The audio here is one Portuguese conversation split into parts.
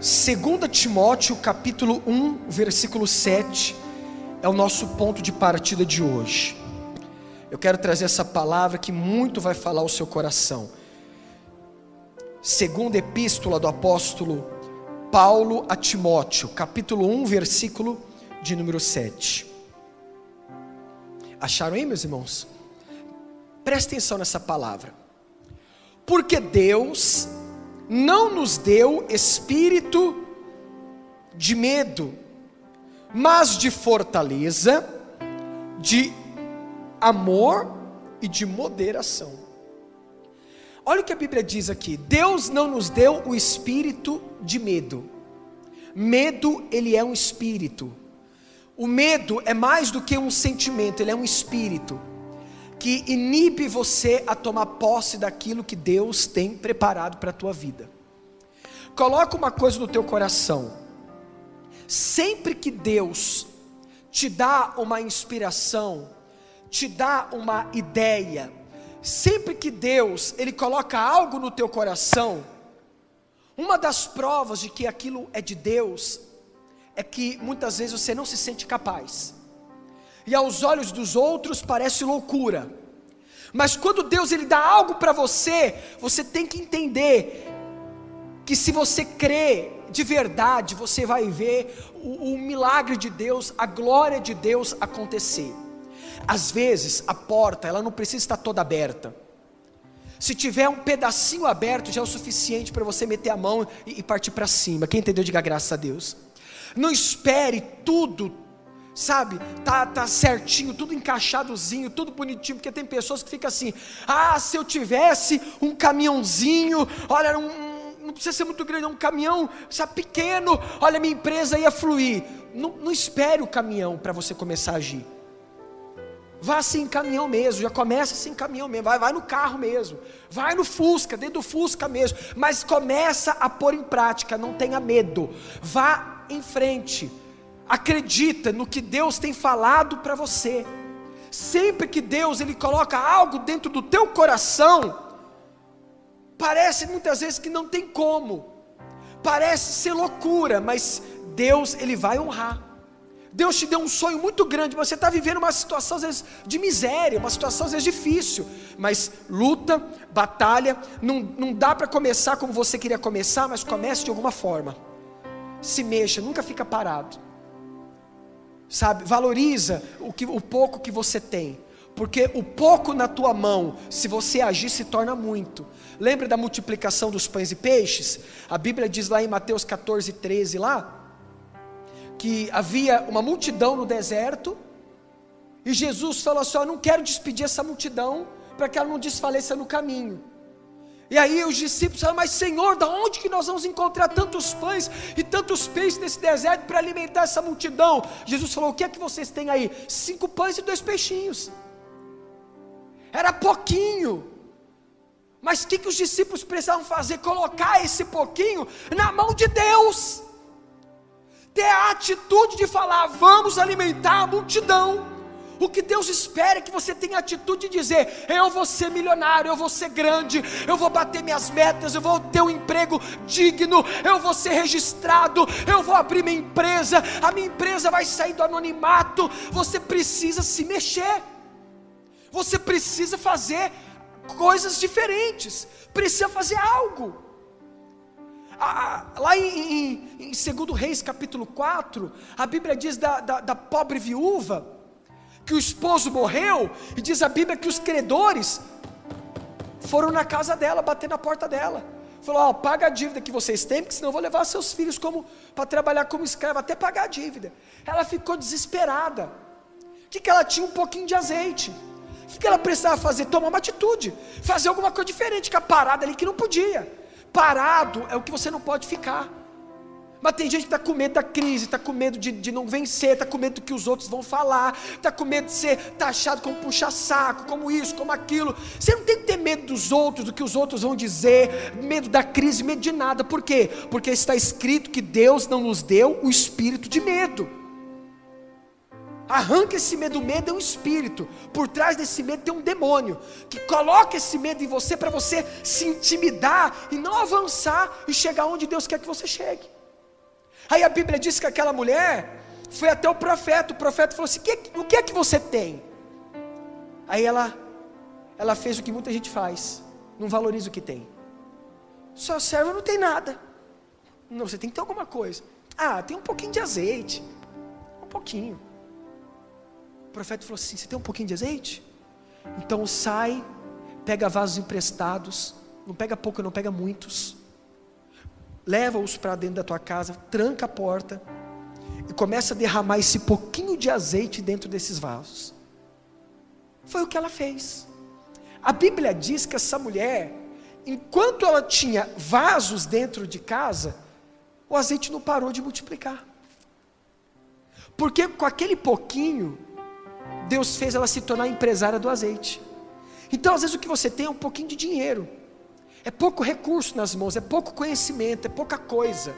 2 Timóteo capítulo 1, versículo 7, é o nosso ponto de partida de hoje. Eu quero trazer essa palavra que muito vai falar ao seu coração. Segunda epístola do apóstolo Paulo a Timóteo, capítulo 1, versículo de número 7. Acharam aí, meus irmãos? Presta atenção nessa palavra. Porque Deus não nos deu espírito de medo, mas de fortaleza, de amor e de moderação. Olha o que a Bíblia diz aqui: Deus não nos deu o espírito de medo. Medo, ele é um espírito. O medo é mais do que um sentimento, ele é um espírito que inibe você a tomar posse daquilo que Deus tem preparado para a tua vida. Coloca uma coisa no teu coração: sempre que Deus te dá uma inspiração, te dá uma ideia, sempre que Deus, Ele coloca algo no teu coração, uma das provas de que aquilo é de Deus, é que muitas vezes você não se sente capaz, e aos olhos dos outros parece loucura, mas quando Deus Ele dá algo para você, você tem que entender, que se você crê de verdade, você vai ver o milagre de Deus, a glória de Deus acontecer. Às vezes a porta, ela não precisa estar toda aberta. Se tiver um pedacinho aberto, já é o suficiente para você meter a mão e partir para cima. Quem entendeu, diga graças a Deus. Não espere tudo, sabe, tá certinho, tudo encaixadozinho, tudo bonitinho, porque tem pessoas que ficam assim: ah, se eu tivesse um caminhãozinho, olha, não precisa ser muito grande, um caminhão, sabe, pequeno, olha, minha empresa ia fluir. Não espere o caminhão para você começar a agir. Vá assim em caminhão mesmo, já começa assim em caminhão mesmo, vai no carro mesmo, vai no Fusca, dentro do Fusca mesmo, mas começa a pôr em prática, não tenha medo, vá em frente, acredita no que Deus tem falado para você. Sempre que Deus Ele coloca algo dentro do teu coração, parece muitas vezes que não tem como, parece ser loucura, mas Deus Ele vai honrar. Deus te deu um sonho muito grande, mas você está vivendo uma situação às vezes de miséria, uma situação às vezes difícil, mas luta, batalha, não dá para começar como você queria começar, mas comece de alguma forma, se mexa, nunca fica parado, sabe, valoriza o pouco que você tem, porque o pouco na tua mão, se você agir, se torna muito. Lembra da multiplicação dos pães e peixes? A Bíblia diz lá em Mateus 14, 13 lá, que havia uma multidão no deserto, e Jesus falou assim: eu não quero despedir essa multidão, para que ela não desfaleça no caminho. E aí os discípulos falaram: mas Senhor, da onde que nós vamos encontrar tantos pães e tantos peixes nesse deserto para alimentar essa multidão? Jesus falou: o que é que vocês têm aí? 5 pães e 2 peixinhos. Era pouquinho, mas o que os discípulos precisavam fazer? Colocar esse pouquinho na mão de Deus, ter a atitude de falar: vamos alimentar a multidão. O que Deus espera é que você tenha a atitude de dizer: eu vou ser milionário, eu vou ser grande, eu vou bater minhas metas, eu vou ter um emprego digno, eu vou ser registrado, eu vou abrir minha empresa, a minha empresa vai sair do anonimato. Você precisa se mexer, você precisa fazer coisas diferentes, precisa fazer algo. Lá em 2 Reis capítulo 4, a Bíblia diz da pobre viúva, que o esposo morreu, e diz a Bíblia que os credores foram na casa dela, bater na porta dela, falou: paga a dívida que vocês têm, porque senão eu vou levar seus filhos para trabalhar como escravo, até pagar a dívida. Ela ficou desesperada. O que ela tinha? Um pouquinho de azeite. O que ela precisava fazer? Tomar uma atitude, fazer alguma coisa diferente, ficar parada ali que não podia. Parado é o que você não pode ficar. Mas tem gente que está com medo da crise, está com medo de não vencer, está com medo do que os outros vão falar, está com medo de ser taxado como puxa-saco, como isso, como aquilo. Você não tem que ter medo dos outros, do que os outros vão dizer, medo da crise, medo de nada. Por quê? Porque está escrito que Deus não nos deu o espírito de medo. Arranca esse medo. O medo é um espírito, por trás desse medo tem um demônio, que coloca esse medo em você, para você se intimidar, e não avançar, e chegar onde Deus quer que você chegue. Aí a Bíblia diz que aquela mulher foi até o profeta falou assim: o que é que você tem? Aí ela fez o que muita gente faz, não valoriza o que tem. Sua serva não tem nada. Não, você tem que ter alguma coisa. Tem um pouquinho de azeite. Um pouquinho. O profeta falou assim: você tem um pouquinho de azeite? Então sai, pega vasos emprestados, não pega pouco, não pega muitos, leva-os para dentro da tua casa, tranca a porta e começa a derramar esse pouquinho de azeite dentro desses vasos. Foi o que ela fez. A Bíblia diz que essa mulher, enquanto ela tinha vasos dentro de casa, o azeite não parou de multiplicar, porque com aquele pouquinho Deus fez ela se tornar empresária do azeite. Então às vezes o que você tem é um pouquinho de dinheiro, é pouco recurso nas mãos, é pouco conhecimento, é pouca coisa.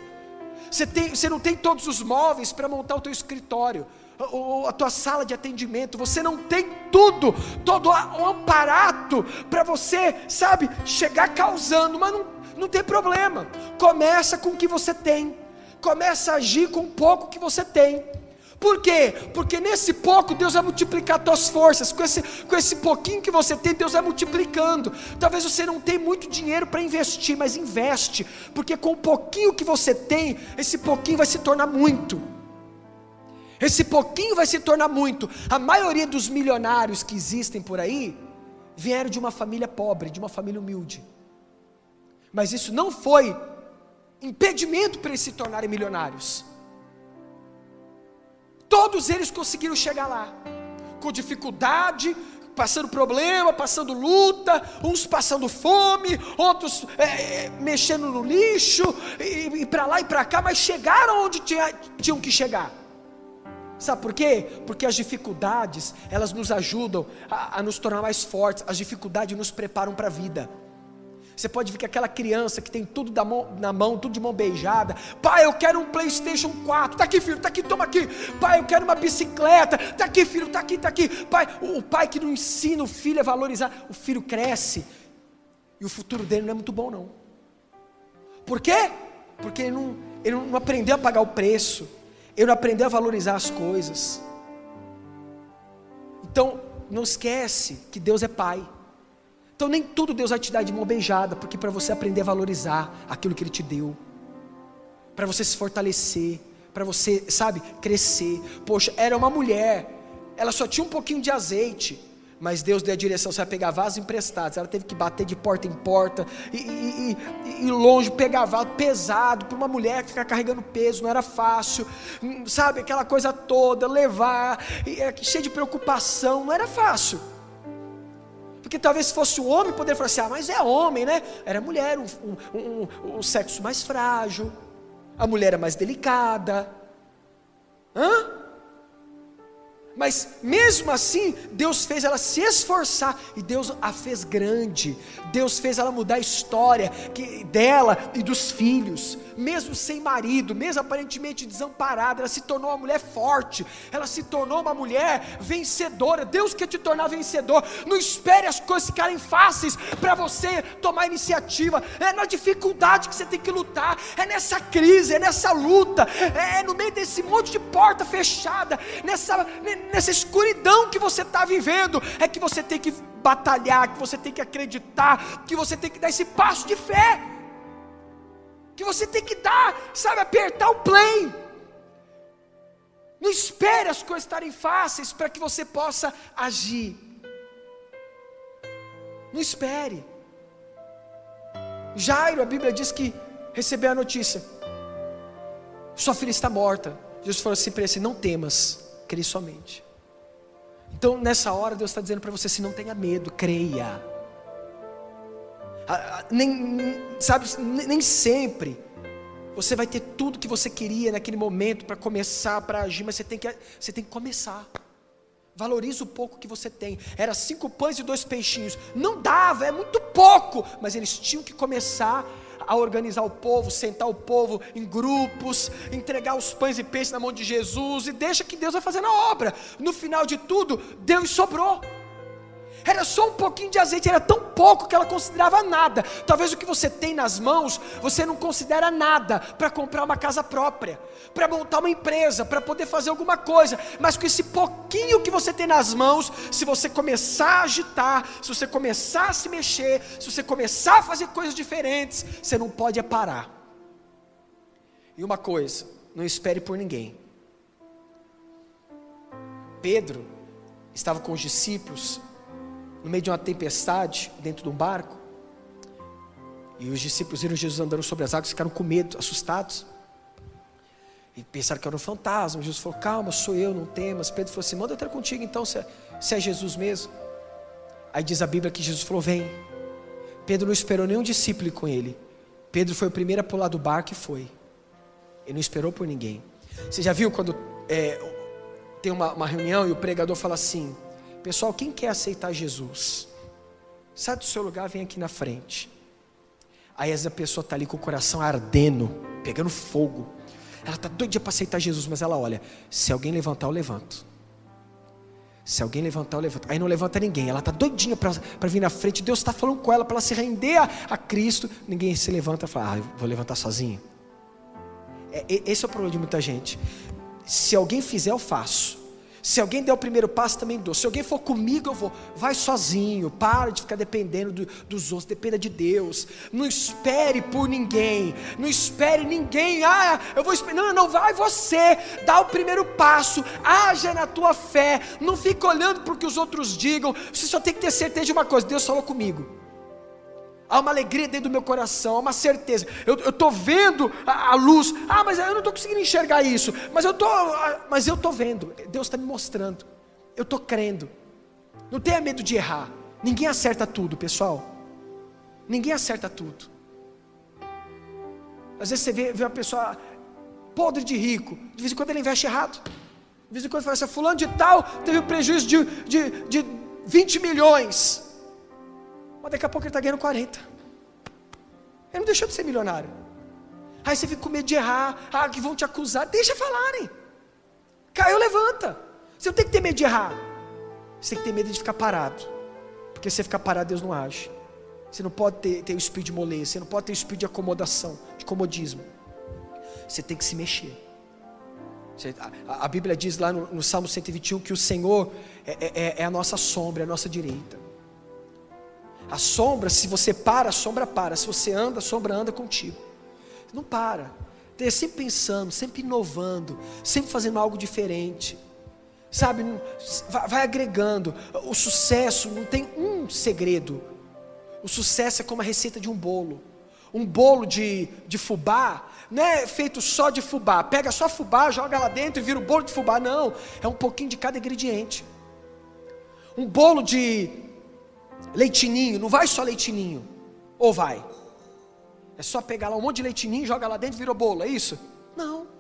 Você não tem todos os móveis para montar o teu escritório, ou a tua sala de atendimento. Você não tem todo o aparato para você, sabe, chegar causando. Mas não tem problema. Começa com o que você tem. Começa a agir com o pouco que você tem. Por quê? Porque nesse pouco Deus vai multiplicar as tuas forças. Com esse pouquinho que você tem, Deus vai multiplicando. Talvez você não tenha muito dinheiro para investir, mas investe, porque com o pouquinho que você tem, esse pouquinho vai se tornar muito. Esse pouquinho vai se tornar muito. A maioria dos milionários que existem por aí vieram de uma família pobre, de uma família humilde. Mas isso não foi impedimento para eles se tornarem milionários. Todos eles conseguiram chegar lá, com dificuldade, passando problema, passando luta, uns passando fome, outros mexendo no lixo, e para lá e para cá, mas chegaram onde tinham que chegar. Sabe por quê? Porque as dificuldades, elas nos ajudam a nos tornar mais fortes. As dificuldades nos preparam para a vida. Você pode ver que aquela criança que tem tudo na mão, tudo de mão beijada: pai, eu quero um PlayStation 4, tá aqui filho, tá aqui, toma aqui. Pai, eu quero uma bicicleta, tá aqui filho, tá aqui. Pai, o pai que não ensina o filho a valorizar, o filho cresce e o futuro dele não é muito bom não. Por quê? Porque ele não aprendeu a pagar o preço, ele não aprendeu a valorizar as coisas. Então não esquece que Deus é pai. Então nem tudo Deus vai te dar de mão beijada, porque para você aprender a valorizar aquilo que Ele te deu, para você se fortalecer, para você, sabe, crescer. Poxa, era uma mulher, ela só tinha um pouquinho de azeite, mas Deus deu a direção: você vai pegar vasos emprestados. Ela teve que bater de porta em porta, e longe, pegar vaso pesado, para uma mulher ficar carregando peso, não era fácil, sabe, aquela coisa toda, levar, cheio de preocupação, não era fácil. Porque talvez se fosse um homem, poderia falar assim: mas é homem, né? Era mulher, um sexo mais frágil, a mulher era mais delicada. Mas mesmo assim, Deus fez ela se esforçar, e Deus a fez grande. Deus fez ela mudar a história dela e dos filhos. Mesmo sem marido, mesmo aparentemente desamparada, ela se tornou uma mulher forte, ela se tornou uma mulher vencedora. Deus quer te tornar vencedor. Não espere as coisas ficarem fáceis para você tomar iniciativa. É na dificuldade que você tem que lutar, é nessa crise, é nessa luta, é no meio desse monte de porta fechada, nessa escuridão que você está vivendo, é que você tem que batalhar, que você tem que acreditar, que você tem que dar esse passo de fé, que você tem que dar, sabe, apertar o play. Não espere as coisas estarem fáceis para que você possa agir. Não espere. Jairo, a Bíblia diz que recebeu a notícia: sua filha está morta. Jesus falou assim para ele: não temas, crê somente. Então nessa hora Deus está dizendo para você assim: não tenha medo, creia. Nem sempre você vai ter tudo que você queria naquele momento para começar, para agir, mas você tem que começar. Valoriza o pouco que você tem. Era 5 pães e 2 peixinhos, não dava, é muito pouco, mas eles tinham que começar a organizar o povo, sentar o povo em grupos, entregar os pães e peixes na mão de Jesus, e deixa que Deus vai fazendo a obra. No final de tudo, Deus sobrou. Era só um pouquinho de azeite, era tão pouco que ela considerava nada. Talvez o que você tem nas mãos, você não considera nada para comprar uma casa própria, para montar uma empresa, para poder fazer alguma coisa. Mas com esse pouquinho que você tem nas mãos, se você começar a agitar, se você começar a se mexer, se você começar a fazer coisas diferentes, você não pode parar. E uma coisa, não espere por ninguém. Pedro estava com os discípulos no meio de uma tempestade, dentro de um barco, e os discípulos viram Jesus andando sobre as águas, ficaram com medo, assustados, e pensaram que era um fantasma. Jesus falou: calma, sou eu, não temas. Pedro falou assim: manda eu ter contigo então, se é Jesus mesmo. Aí diz a Bíblia que Jesus falou: vem. Pedro não esperou nenhum discípulo ir com ele. Pedro foi o primeiro a pular do barco e foi. Ele não esperou por ninguém. Você já viu quando tem uma reunião e o pregador fala assim: pessoal, quem quer aceitar Jesus? Sai do seu lugar, vem aqui na frente. Aí essa pessoa está ali com o coração ardendo, pegando fogo. Ela está doida para aceitar Jesus, mas ela olha: se alguém levantar, eu levanto. Se alguém levantar, eu levanto. Aí não levanta ninguém. Ela está doidinha para vir na frente. Deus está falando com ela para ela se render a Cristo. Ninguém se levanta e fala: eu vou levantar sozinho. Esse é o problema de muita gente. Se alguém fizer, eu faço. Se alguém der o primeiro passo, também dou. Se alguém for comigo, eu vou. Vai sozinho, para de ficar dependendo dos outros, dependa de Deus. Não espere por ninguém. Não espere ninguém. Eu vou esperar. Não, vai você. Dá o primeiro passo. Haja na tua fé. Não fica olhando para o que os outros digam. Você só tem que ter certeza de uma coisa: Deus falou comigo. Há uma alegria dentro do meu coração, há uma certeza. Eu estou vendo a luz. Mas eu não estou conseguindo enxergar isso. Mas eu estou vendo. Deus está me mostrando. Eu estou crendo. Não tenha medo de errar. Ninguém acerta tudo, pessoal. Ninguém acerta tudo. Às vezes você vê uma pessoa podre de rico. De vez em quando ele investe errado. De vez em quando fala assim: fulano de tal teve um prejuízo de 20 milhões. Mas daqui a pouco ele está ganhando 40. Ele não deixou de ser milionário. Aí você fica com medo de errar. Que vão te acusar. Deixa falarem. Caiu, levanta. Você não tem que ter medo de errar. Você tem que ter medo de ficar parado. Porque se você ficar parado, Deus não age. Você não pode ter o espírito de moleza. Você não pode ter o espírito de acomodação, de comodismo. Você tem que se mexer. A Bíblia diz lá no Salmo 121 que o Senhor é a nossa sombra, é a nossa direita. A sombra, se você para, a sombra para. Se você anda, a sombra anda contigo. Não para. Esteja sempre pensando, sempre inovando, sempre fazendo algo diferente. Sabe, vai agregando. O sucesso não tem um segredo. O sucesso é como a receita de um bolo. Um bolo de fubá não é feito só de fubá. Pega só fubá, joga lá dentro e vira o bolo de fubá. Não, é um pouquinho de cada ingrediente. Um bolo de leitinho, não vai só leitinho. Ou vai? É só pegar lá um monte de leitinho, joga lá dentro e vira bolo, é isso? Não.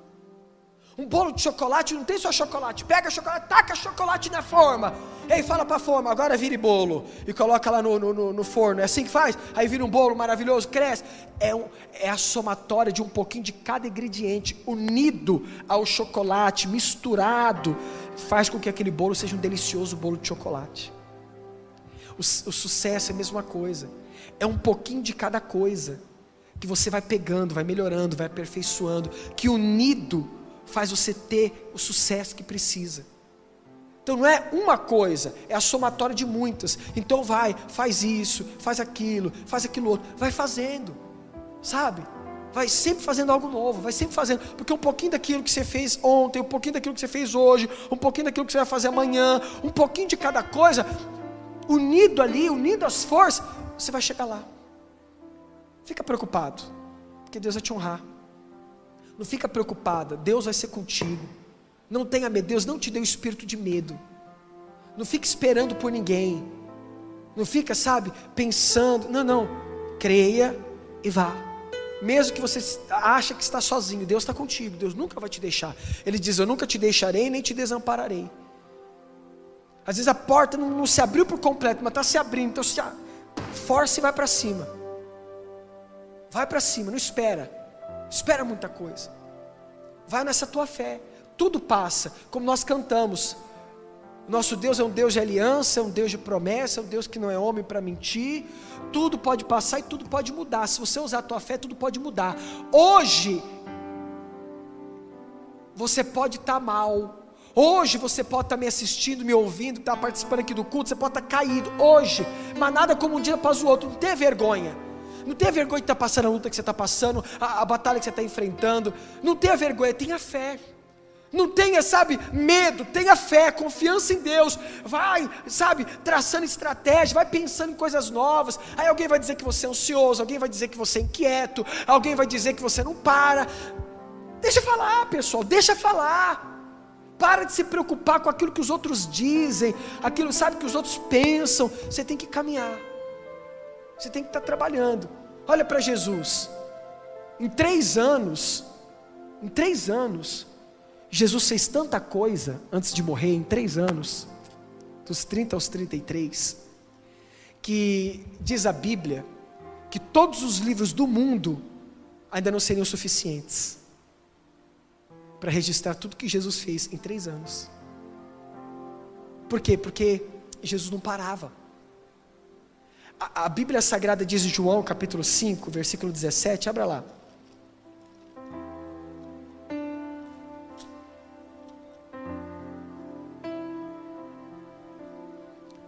Um bolo de chocolate não tem só chocolate. Pega chocolate, taca chocolate na forma. E aí fala para a forma: agora vire bolo. E coloca lá no forno. É assim que faz? Aí vira um bolo maravilhoso, cresce. É a somatória de um pouquinho de cada ingrediente, unido ao chocolate, misturado, faz com que aquele bolo seja um delicioso bolo de chocolate. O sucesso é a mesma coisa. É um pouquinho de cada coisa que você vai pegando, vai melhorando, vai aperfeiçoando, que unido faz você ter o sucesso que precisa. Então não é uma coisa, é a somatória de muitas. Então faz isso, faz aquilo outro, vai fazendo, sabe? Vai sempre fazendo algo novo, vai sempre fazendo, porque um pouquinho daquilo que você fez ontem, um pouquinho daquilo que você fez hoje, um pouquinho daquilo que você vai fazer amanhã, um pouquinho de cada coisa, unido ali, unido as forças, você vai chegar lá. Fica preocupado, porque Deus vai te honrar. Não fica preocupada, Deus vai ser contigo. Não tenha medo, Deus não te deu espírito de medo. Não fica esperando por ninguém. Não fica, sabe, pensando. Não, creia e vá. Mesmo que você ache que está sozinho, Deus está contigo, Deus nunca vai te deixar. Ele diz: eu nunca te deixarei, nem te desampararei. Às vezes a porta não se abriu por completo, mas está se abrindo. Então se força e vai para cima. Vai para cima, não espera muita coisa. Vai nessa tua fé. Tudo passa, como nós cantamos. Nosso Deus é um Deus de aliança, é um Deus de promessa, é um Deus que não é homem para mentir. Tudo pode passar e tudo pode mudar. Se você usar a tua fé, tudo pode mudar. Hoje, você pode estar mal. Hoje você pode estar me assistindo, me ouvindo, estar participando aqui do culto, você pode estar caído. Hoje, mas nada como um dia após o outro. Não tenha vergonha. Não tenha vergonha de estar passando a luta que você está passando, a batalha que você está enfrentando. Não tenha vergonha, tenha fé. Não tenha, medo, tenha fé, confiança em Deus. Vai, traçando estratégia, vai pensando em coisas novas. Aí alguém vai dizer que você é ansioso, alguém vai dizer que você é inquieto, alguém vai dizer que você não para. Deixa falar, pessoal, deixa falar. Para de se preocupar com aquilo que os outros dizem, aquilo, que os outros pensam. Você tem que caminhar. Você tem que estar trabalhando. Olha para Jesus. Em 3 anos, Jesus fez tanta coisa antes de morrer, em 3 anos, dos 30 aos 33, que diz a Bíblia, que todos os livros do mundo ainda não seriam suficientes para registrar tudo que Jesus fez em 3 anos. Por quê? Porque Jesus não parava. A Bíblia Sagrada diz em João capítulo 5, versículo 17, abra lá.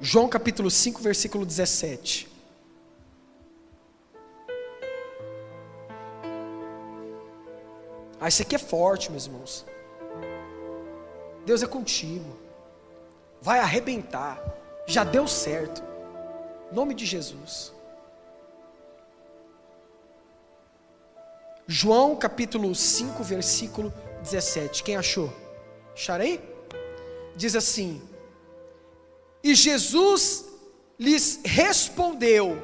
João capítulo 5, versículo 17. Isso aqui é forte, meus irmãos. Deus é contigo. Vai arrebentar. Já deu certo. Em nome de Jesus. João capítulo 5, versículo 17. Quem achou? Acharei? Diz assim: e Jesus lhes respondeu: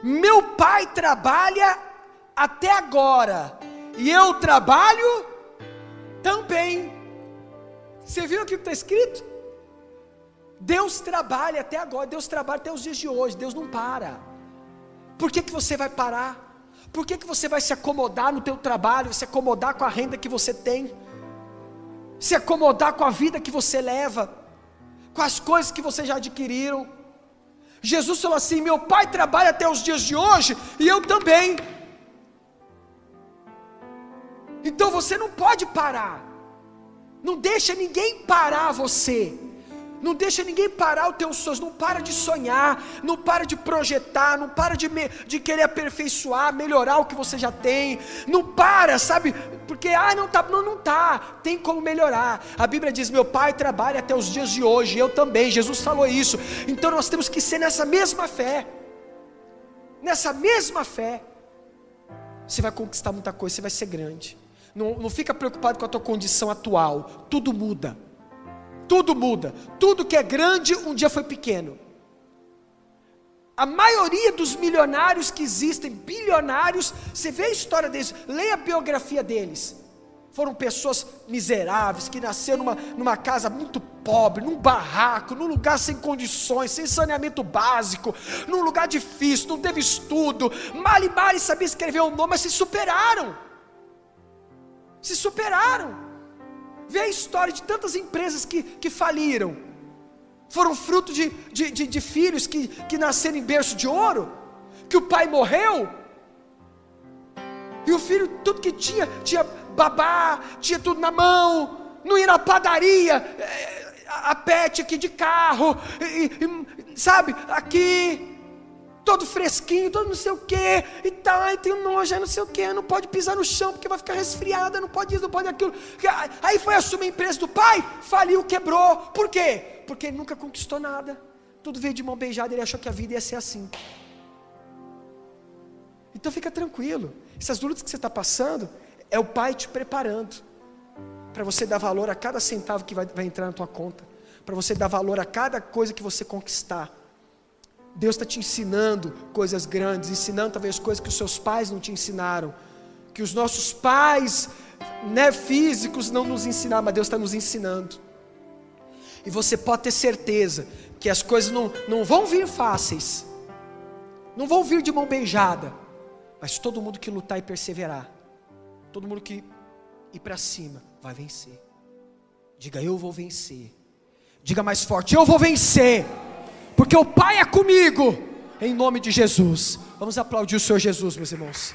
meu Pai trabalha até agora, e eu trabalho também. Você viu aqui o que está escrito? Deus trabalha até agora, Deus trabalha até os dias de hoje, Deus não para. Por que você vai parar? Por que você vai se acomodar no teu trabalho, se acomodar com a renda que você tem, se acomodar com a vida que você leva, com as coisas que você já adquiriram? Jesus falou assim: meu Pai trabalha até os dias de hoje, e eu também. Então você não pode parar. Não deixa ninguém parar você. Não deixa ninguém parar os teus sonhos. Não para de sonhar, não para de projetar, não para de querer aperfeiçoar, melhorar o que você já tem. Não para, porque não tá, tem como melhorar. A Bíblia diz: meu Pai trabalha até os dias de hoje, eu também. Jesus falou isso. Então nós temos que ser nessa mesma fé. Nessa mesma fé. Você vai conquistar muita coisa, você vai ser grande. Não fica preocupado com a tua condição atual. Tudo muda. Tudo muda. Tudo que é grande um dia foi pequeno. A maioria dos milionários que existem, bilionários, você vê a história deles, leia a biografia deles. Foram pessoas miseráveis, que nasceram numa casa muito pobre, num barraco, num lugar sem condições, sem saneamento básico, num lugar difícil, não teve estudo, mal e mal sabia escrever o nome, mas se superaram. Se superaram. Vê a história de tantas empresas que faliram. Foram fruto de filhos que nasceram em berço de ouro, que o pai morreu, e o filho tudo que tinha babá, tinha tudo na mão, não ia na padaria, a pet aqui de carro, aqui, todo fresquinho, todo não sei o que, e tal, e tem um nojo, não sei o que, não pode pisar no chão, porque vai ficar resfriada, não pode isso, não pode aquilo. Aí foi assumir a empresa do pai, faliu, quebrou. Por quê? Porque ele nunca conquistou nada, tudo veio de mão beijada, ele achou que a vida ia ser assim. Então fica tranquilo, essas lutas que você está passando, é o Pai te preparando, para você dar valor a cada centavo que vai entrar na tua conta, para você dar valor a cada coisa que você conquistar. Deus está te ensinando coisas grandes, ensinando talvez coisas que os seus pais não te ensinaram, que os nossos pais, físicos não nos ensinaram, mas Deus está nos ensinando. E você pode ter certeza que as coisas não vão vir fáceis, não vão vir de mão beijada, mas todo mundo que lutar e perseverar, todo mundo que ir para cima, vai vencer. Diga: eu vou vencer. Diga mais forte: eu vou vencer, porque o Pai é comigo, em nome de Jesus. Vamos aplaudir o Senhor Jesus, meus irmãos.